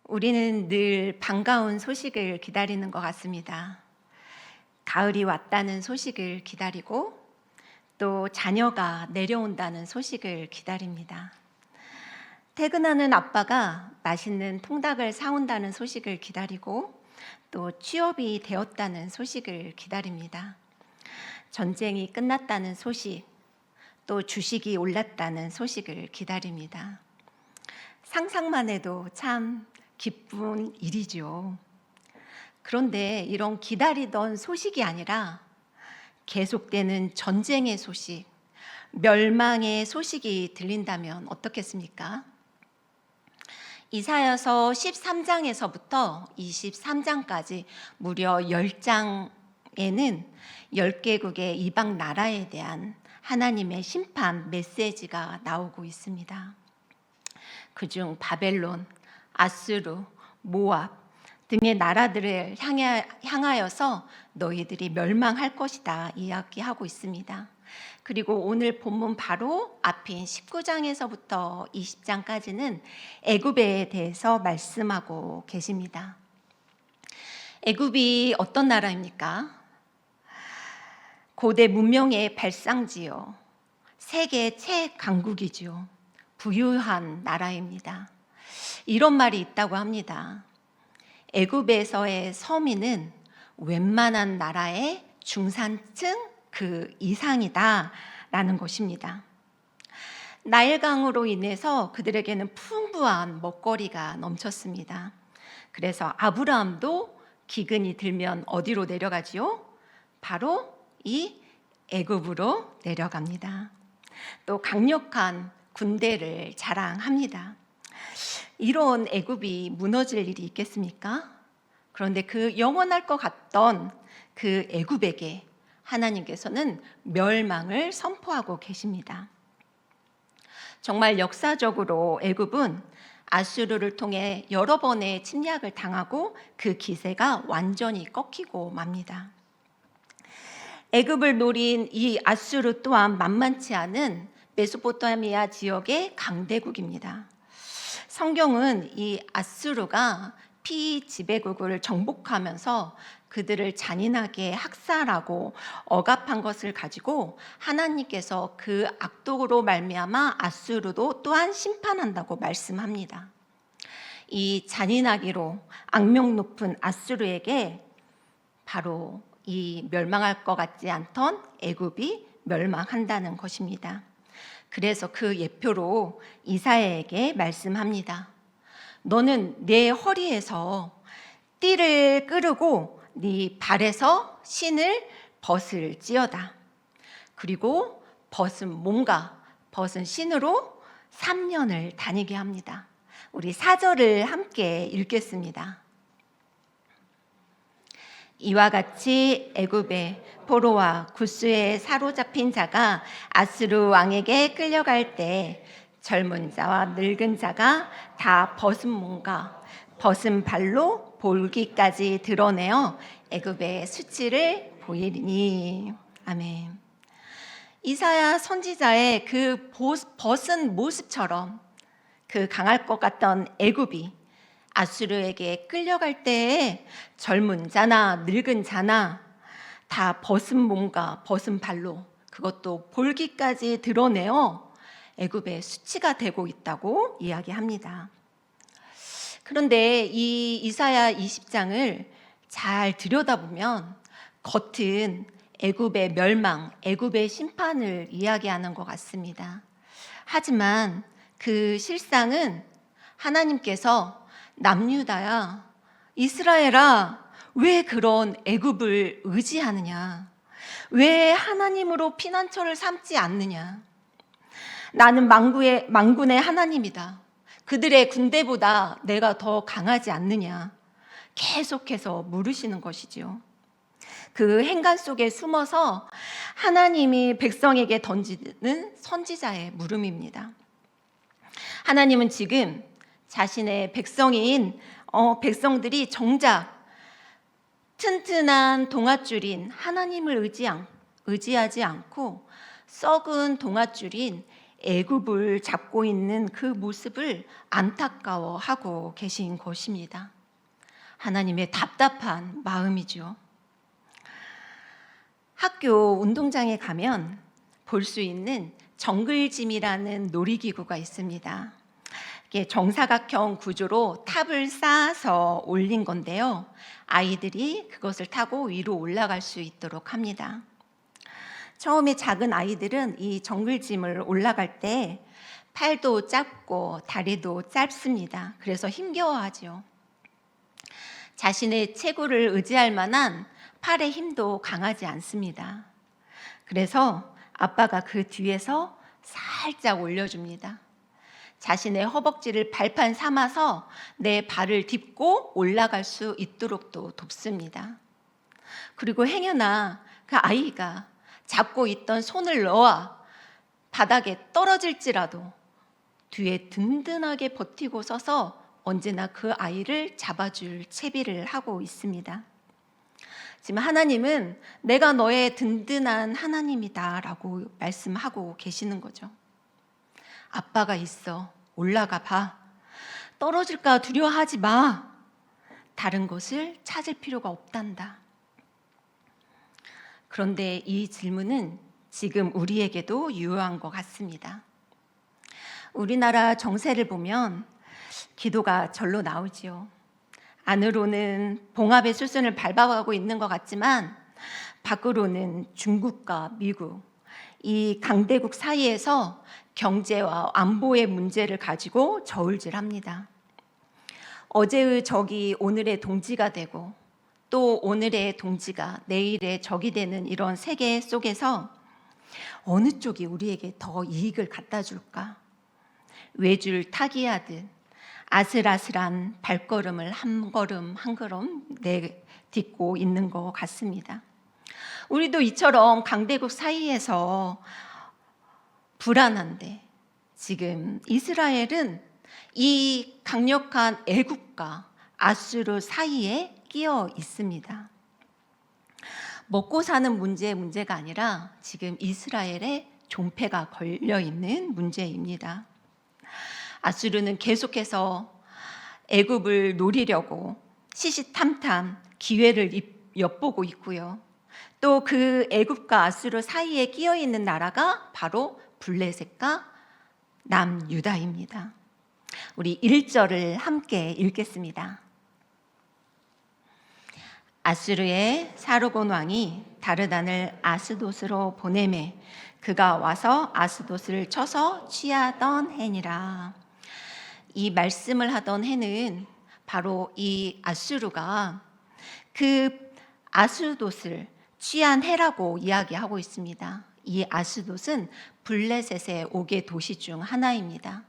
우리는 늘 반가운 소식을 기다리는 것 같습니다. 가을이 왔다는 소식을 기다리고 또 자녀가 내려온다는 소식을 기다립니다. 퇴근하는 아빠가 맛있는 통닭을 사온다는 소식을 기다리고 또 취업이 되었다는 소식을 기다립니다. 전쟁이 끝났다는 소식, 또 주식이 올랐다는 소식을 기다립니다. 상상만 해도 참 기쁜 일이죠. 그런데 이런 기다리던 소식이 아니라 계속되는 전쟁의 소식, 멸망의 소식이 들린다면 어떻겠습니까? 이사야서 13장에서부터 23장까지 무려 10장에는 10개국의 이방 나라에 대한 하나님의 심판 메시지가 나오고 있습니다. 그중 바벨론, 아수르, 모압 등의 나라들을 향하여서 너희들이 멸망할 것이다 이야기하고 있습니다. 그리고 오늘 본문 바로 앞인 19장에서부터 20장까지는 애굽에 대해서 말씀하고 계십니다. 애굽이 어떤 나라입니까? 고대 문명의 발상지요. 세계 최강국이죠. 부유한 나라입니다. 이런 말이 있다고 합니다. 애굽에서의 서민은 웬만한 나라의 중산층 그 이상이다라는 것입니다. 나일강으로 인해서 그들에게는 풍부한 먹거리가 넘쳤습니다. 그래서 아브라함도 기근이 들면 어디로 내려가지요? 바로 이 애굽으로 내려갑니다. 또 강력한 군대를 자랑합니다. 이런 애굽이 무너질 일이 있겠습니까? 그런데 그 영원할 것 같던 그 애굽에게 하나님께서는 멸망을 선포하고 계십니다. 정말 역사적으로 애굽은 아수르를 통해 여러 번의 침략을 당하고 그 기세가 완전히 꺾이고 맙니다. 애굽을 노린 이 아수르 또한 만만치 않은 메소포타미아 지역의 강대국입니다. 성경은 이 아수르가 피지배국을 정복하면서 그들을 잔인하게 학살하고 억압한 것을 가지고 하나님께서 그 악독으로 말미암아 아수르도 또한 심판한다고 말씀합니다. 이 잔인하기로 악명 높은 아수르에게 바로 이 멸망할 것 같지 않던 애굽이 멸망한다는 것입니다. 그래서 그 예표로 이사야에게 말씀합니다. 너는 내 허리에서 띠를 끄르고 네 발에서 신을 벗을지어다. 그리고 벗은 몸과 벗은 신으로 3년을 다니게 합니다. 우리 4절을 함께 읽겠습니다. 이와 같이 애굽의 포로와 구스에 사로잡힌 자가 아수르 왕에게 끌려갈 때 젊은 자와 늙은 자가 다 벗은 몸과 벗은 발로 볼기까지 드러내어 애굽의 수치를 보이리니. 아멘. 이사야 선지자의 그 벗은 모습처럼 그 강할 것 같던 애굽이 아수르에게 끌려갈 때에 젊은 자나 늙은 자나 다 벗은 몸과 벗은 발로 그것도 볼기까지 드러내어 애굽의 수치가 되고 있다고 이야기합니다. 그런데 이 이사야 20장을 잘 들여다보면 겉은 애굽의 멸망, 애굽의 심판을 이야기하는 것 같습니다. 하지만 그 실상은 하나님께서 남유다야, 이스라엘아, 왜 그런 애굽을 의지하느냐? 왜 하나님으로 피난처를 삼지 않느냐? 나는 만군의 하나님이다. 그들의 군대보다 내가 더 강하지 않느냐? 계속해서 물으시는 것이지요. 그 행간 속에 숨어서 하나님이 백성에게 던지는 선지자의 물음입니다. 하나님은 지금 자신의 백성들이 정작 튼튼한 동아줄인 하나님을 의지하지 않고 썩은 동아줄인 애굽을 잡고 있는 그 모습을 안타까워하고 계신 것입니다. 하나님의 답답한 마음이죠. 학교 운동장에 가면 볼 수 있는 정글짐이라는 놀이기구가 있습니다. 이게 정사각형 구조로 탑을 쌓아서 올린 건데요. 아이들이 그것을 타고 위로 올라갈 수 있도록 합니다. 처음에 작은 아이들은 이 정글짐을 올라갈 때 팔도 짧고 다리도 짧습니다. 그래서 힘겨워하죠. 자신의 체구를 의지할 만한 팔의 힘도 강하지 않습니다. 그래서 아빠가 그 뒤에서 살짝 올려줍니다. 자신의 허벅지를 발판 삼아서 내 발을 딛고 올라갈 수 있도록 또 돕습니다. 그리고 행여나 그 아이가 잡고 있던 손을 놓아 바닥에 떨어질지라도 뒤에 든든하게 버티고 서서 언제나 그 아이를 잡아줄 채비를 하고 있습니다. 지금 하나님은 내가 너의 든든한 하나님이다 라고 말씀하고 계시는 거죠. 아빠가 있어. 올라가 봐. 떨어질까 두려워하지 마. 다른 것을 찾을 필요가 없단다. 그런데 이 질문은 지금 우리에게도 유효한 것 같습니다. 우리나라 정세를 보면 기도가 절로 나오지요. 안으로는 봉합의 수순을 밟아가고 있는 것 같지만 밖으로는 중국과 미국, 이 강대국 사이에서 경제와 안보의 문제를 가지고 저울질합니다. 어제의 적이 오늘의 동지가 되고 또 오늘의 동지가 내일의 적이 되는 이런 세계 속에서 어느 쪽이 우리에게 더 이익을 갖다 줄까? 외줄 타기하듯 아슬아슬한 발걸음을 한 걸음 한 걸음 내딛고 있는 것 같습니다. 우리도 이처럼 강대국 사이에서 불안한데 지금 이스라엘은 이 강력한 애국과 아수르 사이에 끼어 있습니다. 먹고 사는 문제가 아니라 지금 이스라엘에 존폐가 걸려 있는 문제입니다. 아수르는 계속해서 애굽을 노리려고 시시탐탐 기회를 엿보고 있고요. 또 그 애굽과 아수르 사이에 끼어 있는 나라가 바로 블레셋과 남유다입니다. 우리 1절을 함께 읽겠습니다. 아수르의 사르곤 왕이 다르단을 아스돗으로 보내매 그가 와서 아스돗을 쳐서 취하던 해니라. 이 말씀을 하던 해는 바로 이 아수르가 그 아스돗을 취한 해라고 이야기하고 있습니다. 이 아스돗은 블레셋의 5개 도시 중 하나입니다.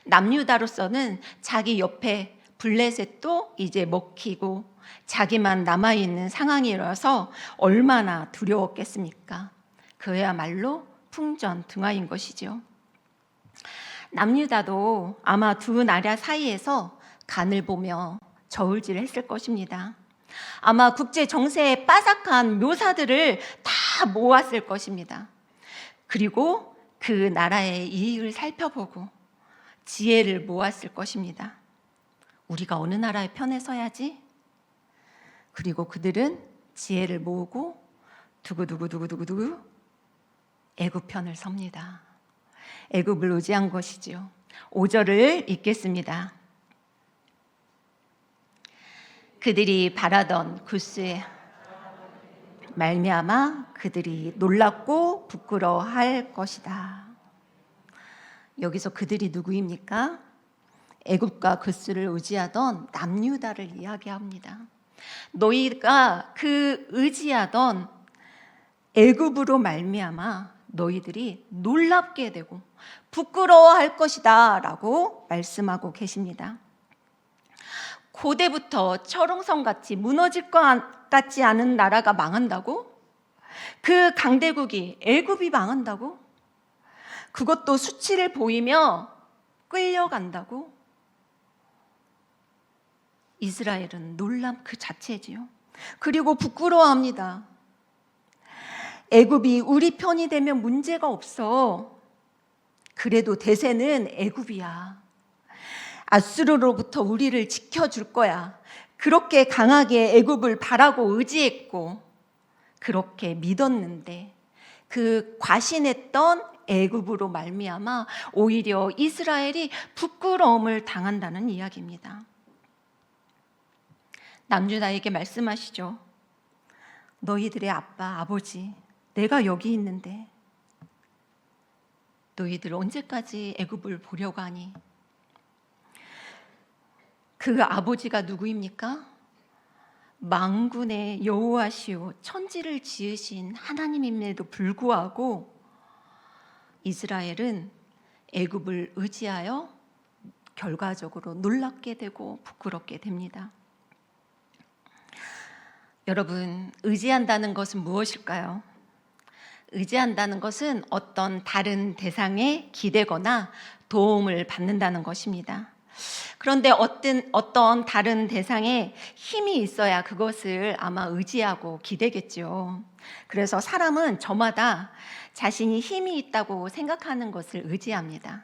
남유다로서는 자기 옆에 블레셋도 이제 먹히고 자기만 남아있는 상황이라서 얼마나 두려웠겠습니까? 그야말로 풍전등화인 것이죠. 남유다도 아마 두 나라 사이에서 간을 보며 저울질을 했을 것입니다. 아마 국제 정세의 빠삭한 묘사들을 다 모았을 것입니다. 그리고 그 나라의 이익을 살펴보고 지혜를 모았을 것입니다. 우리가 어느 나라의 편에 서야지? 그리고 그들은 지혜를 모으고 두구두구 애굽 편을 섭니다. 애굽을 의지한 것이지요. 5절을 읽겠습니다. 그들이 바라던 구스에 말미암아 그들이 놀랍고 부끄러워할 것이다. 여기서 그들이 누구입니까? 애굽과 구스를 의지하던 남유다를 이야기합니다. 너희가 그 의지하던 애굽으로 말미암아 너희들이 놀랍게 되고 부끄러워할 것이다 라고 말씀하고 계십니다. 고대부터 철옹성같이 무너질 것 같지 않은 나라가 망한다고? 그 강대국이 애굽이 망한다고? 그것도 수치를 보이며 끌려간다고? 이스라엘은 놀람 그 자체지요. 그리고 부끄러워합니다. 애굽이 우리 편이 되면 문제가 없어. 그래도 대세는 애굽이야. 아수르로부터 우리를 지켜줄 거야. 그렇게 강하게 애굽을 바라고 의지했고 그렇게 믿었는데 그 과신했던 애굽으로 말미암아 오히려 이스라엘이 부끄러움을 당한다는 이야기입니다. 남유다에게 말씀하시죠. 너희들의 아빠, 아버지, 내가 여기 있는데 너희들 언제까지 애굽을 보려고 하니? 그 아버지가 누구입니까? 만군의 여호와시오 천지를 지으신 하나님임에도 불구하고 이스라엘은 애굽을 의지하여 결과적으로 놀랍게 되고 부끄럽게 됩니다. 여러분, 의지한다는 것은 무엇일까요? 의지한다는 것은 어떤 다른 대상에 기대거나 도움을 받는다는 것입니다. 그런데 어떤 다른 대상에 힘이 있어야 그것을 아마 의지하고 기대겠죠. 그래서 사람은 저마다 자신이 힘이 있다고 생각하는 것을 의지합니다.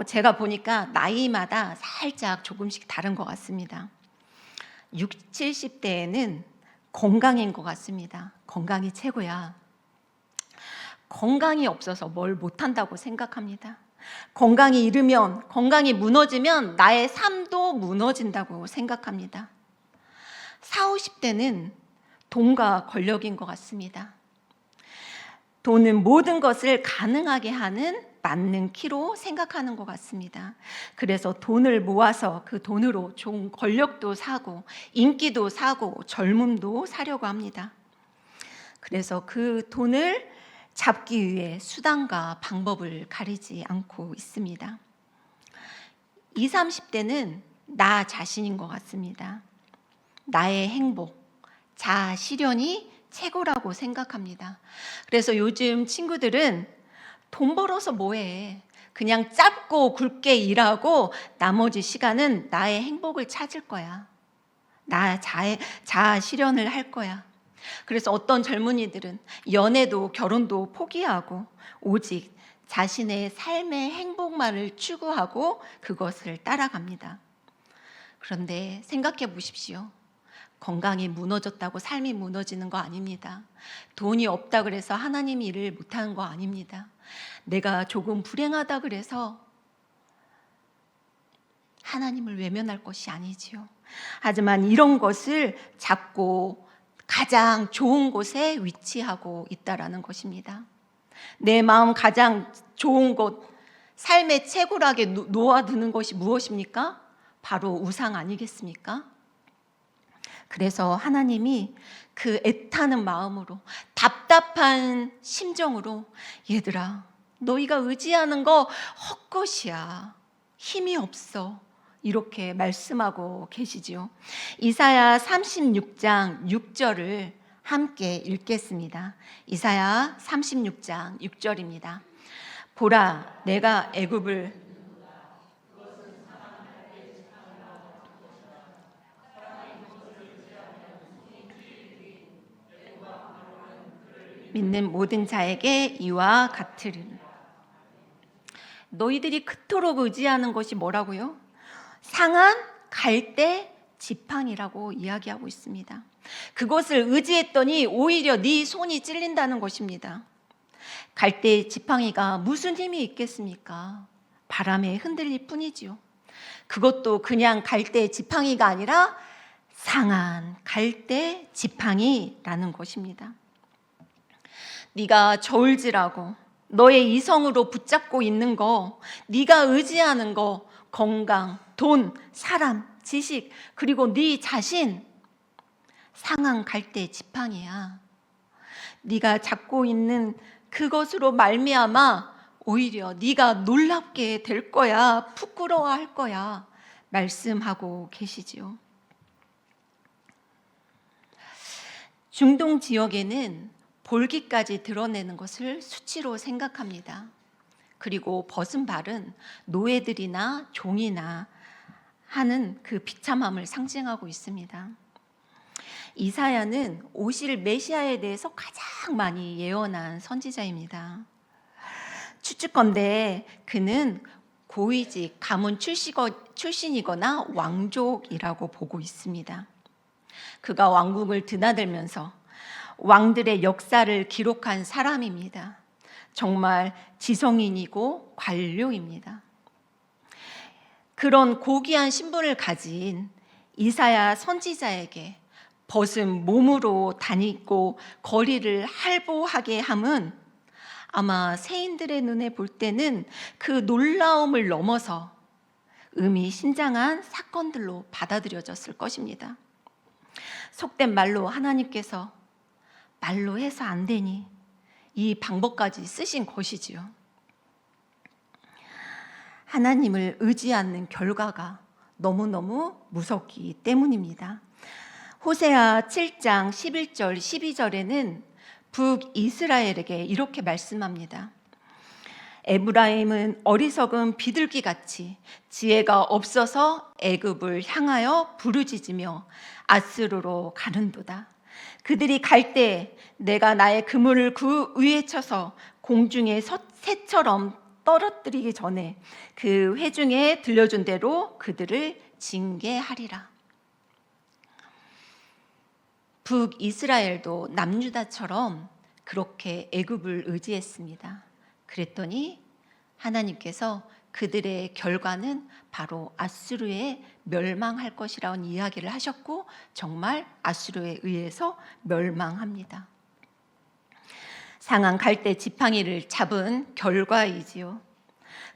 제가 보니까 나이마다 살짝 조금씩 다른 것 같습니다. 60, 70대에는 건강인 것 같습니다. 건강이 최고야. 건강이 없어서 뭘 못한다고 생각합니다. 건강이 무너지면 나의 삶도 무너진다고 생각합니다. 40, 50대는 돈과 권력인 것 같습니다. 돈은 모든 것을 가능하게 하는 맞는 키로 생각하는 것 같습니다. 그래서 돈을 모아서 그 돈으로 좋은 권력도 사고 인기도 사고 젊음도 사려고 합니다. 그래서 그 돈을 잡기 위해 수단과 방법을 가리지 않고 있습니다. 20, 30대는 나 자신인 것 같습니다. 나의 행복, 자아 실현이 최고라고 생각합니다. 그래서 요즘 친구들은 돈 벌어서 뭐해? 그냥 짧고 굵게 일하고 나머지 시간은 나의 행복을 찾을 거야. 나 자아 실현을 할 거야. 그래서 어떤 젊은이들은 연애도 결혼도 포기하고 오직 자신의 삶의 행복만을 추구하고 그것을 따라갑니다. 그런데 생각해 보십시오. 건강이 무너졌다고 삶이 무너지는 거 아닙니다. 돈이 없다 그래서 하나님 일을 못하는 거 아닙니다. 내가 조금 불행하다 그래서 하나님을 외면할 것이 아니지요. 하지만 이런 것을 잡고 가장 좋은 곳에 위치하고 있다라는 것입니다. 내 마음 가장 좋은 곳, 삶의 채굴하게 놓아두는 것이 무엇입니까? 바로 우상 아니겠습니까? 그래서 하나님이 그 애타는 마음으로 답답한 심정으로 얘들아 너희가 의지하는 거 헛것이야. 힘이 없어. 이렇게 말씀하고 계시지요. 이사야 36장 6절을 함께 읽겠습니다. 이사야 36장 6절입니다. 보라, 내가 애굽을 믿는 모든 자에게 이와 같으리라. 너희들이 그토록 의지하는 것이 뭐라고요? 상한 갈대 지팡이라고 이야기하고 있습니다. 그것을 의지했더니 오히려 네 손이 찔린다는 것입니다. 갈대 지팡이가 무슨 힘이 있겠습니까? 바람에 흔들릴 뿐이지요. 그것도 그냥 갈대 지팡이가 아니라 상한 갈대 지팡이라는 것입니다. 네가 저울질하고 너의 이성으로 붙잡고 있는 거, 네가 의지하는 거, 건강, 돈, 사람, 지식, 그리고 네 자신, 상한 갈대 지팡이야. 네가 잡고 있는 그것으로 말미암아 오히려 네가 놀랍게 될 거야, 부끄러워할 거야 말씀하고 계시지요. 중동 지역에는 볼기까지 드러내는 것을 수치로 생각합니다. 그리고 벗은 발은 노예들이나 종이나 하는 그 비참함을 상징하고 있습니다. 이사야는 오실 메시아에 대해서 가장 많이 예언한 선지자입니다. 추측건데 그는 고위직 가문 출신이거나 왕족이라고 보고 있습니다. 그가 왕국을 드나들면서 왕들의 역사를 기록한 사람입니다. 정말 지성인이고 관료입니다. 그런 고귀한 신분을 가진 이사야 선지자에게 벗은 몸으로 다니고 거리를 할보하게 함은 아마 세인들의 눈에 볼 때는 그 놀라움을 넘어서 의미심장한 사건들로 받아들여졌을 것입니다. 속된 말로 하나님께서 말로 해서 안 되니 이 방법까지 쓰신 것이지요. 하나님을 의지하는 결과가 너무너무 무섭기 때문입니다. 호세아 7장 11절 12절에는 북이스라엘에게 이렇게 말씀합니다. 에브라임은 어리석은 비둘기같이 지혜가 없어서 애굽을 향하여 부르짖으며 아스루로 가는도다. 그들이 갈 때 내가 나의 그물을 그 위에 쳐서 공중의 새처럼 떨어뜨리기 전에 그 회중에 들려준 대로 그들을 징계하리라. 북이스라엘도 남유다처럼 그렇게 애굽을 의지했습니다. 그랬더니 하나님께서 그들의 결과는 바로 아수르에 멸망할 것이라는 이야기를 하셨고 정말 아수르에 의해서 멸망합니다. 상한 갈대 지팡이를 잡은 결과이지요.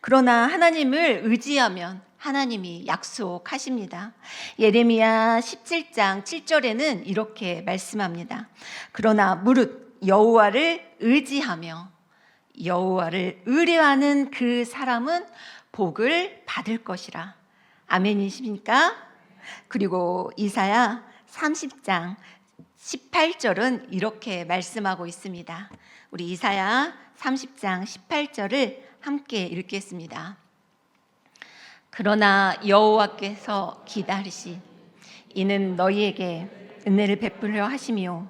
그러나 하나님을 의지하면 하나님이 약속하십니다. 예레미야 17장 7절에는 이렇게 말씀합니다. 그러나 무릇 여호와를 의지하며 여호와를 의뢰하는 그 사람은 복을 받을 것이라. 아멘이십니까? 그리고 이사야 30장 18절은 이렇게 말씀하고 있습니다. 우리 이사야 30장 18절을 함께 읽겠습니다. 그러나 여호와께서 기다리시 이는 너희에게 은혜를 베풀려 하시며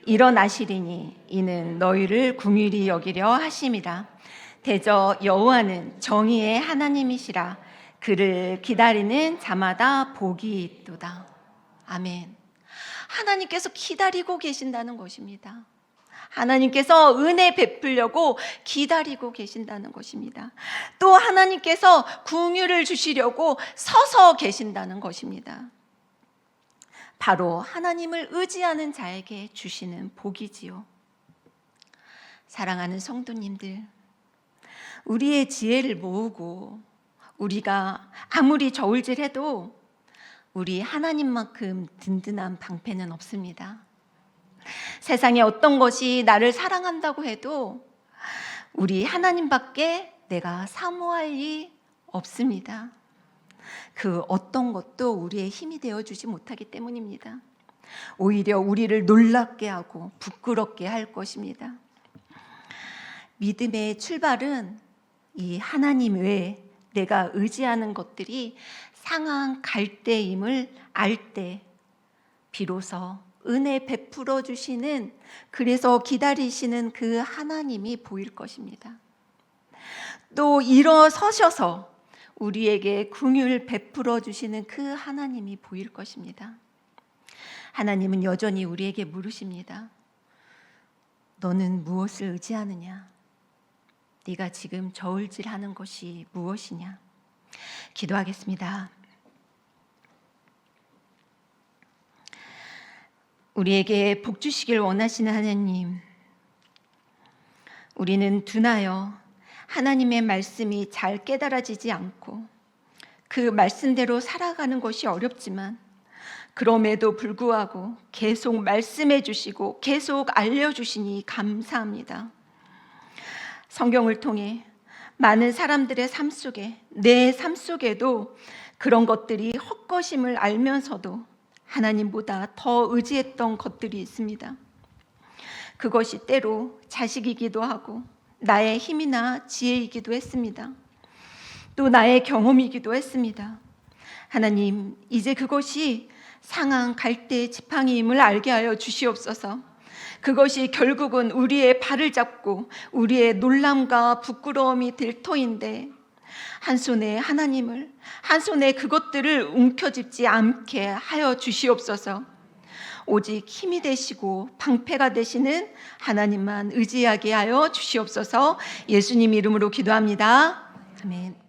일어나시리니 이는 너희를 긍휼히 여기려 하심이라. 대저 여호와는 정의의 하나님이시라. 그를 기다리는 자마다 복이 있도다. 아멘. 하나님께서 기다리고 계신다는 것입니다. 하나님께서 은혜 베풀려고 기다리고 계신다는 것입니다. 또 하나님께서 긍휼을 주시려고 서서 계신다는 것입니다. 바로 하나님을 의지하는 자에게 주시는 복이지요. 사랑하는 성도님들, 우리의 지혜를 모으고 우리가 아무리 저울질해도 우리 하나님만큼 든든한 방패는 없습니다. 세상에 어떤 것이 나를 사랑한다고 해도 우리 하나님밖에 내가 사모할 리 없습니다. 그 어떤 것도 우리의 힘이 되어주지 못하기 때문입니다. 오히려 우리를 놀랍게 하고 부끄럽게 할 것입니다. 믿음의 출발은 이 하나님 외에 내가 의지하는 것들이 상한 갈대임을 알 때 비로소 은혜 베풀어 주시는, 그래서 기다리시는 그 하나님이 보일 것입니다. 또 일어서셔서 우리에게 긍휼 베풀어 주시는 그 하나님이 보일 것입니다. 하나님은 여전히 우리에게 물으십니다. 너는 무엇을 의지하느냐? 네가 지금 저울질하는 것이 무엇이냐? 기도하겠습니다. 우리에게 복 주시길 원하시는 하나님, 우리는 둔하여 하나님의 말씀이 잘 깨달아지지 않고 그 말씀대로 살아가는 것이 어렵지만 그럼에도 불구하고 계속 말씀해 주시고 계속 알려주시니 감사합니다. 성경을 통해 많은 사람들의 삶 속에, 내 삶 속에도 그런 것들이 헛것임을 알면서도 하나님보다 더 의지했던 것들이 있습니다. 그것이 때로 자식이기도 하고 나의 힘이나 지혜이기도 했습니다. 또 나의 경험이기도 했습니다. 하나님, 이제 그것이 상한 갈대 지팡이임을 알게 하여 주시옵소서. 그것이 결국은 우리의 발을 잡고 우리의 놀람과 부끄러움이 될 터인데, 한 손에 하나님을, 한 손에 그것들을 움켜쥐지 않게 하여 주시옵소서. 오직 힘이 되시고 방패가 되시는 하나님만 의지하게 하여 주시옵소서. 예수님 이름으로 기도합니다. 아멘.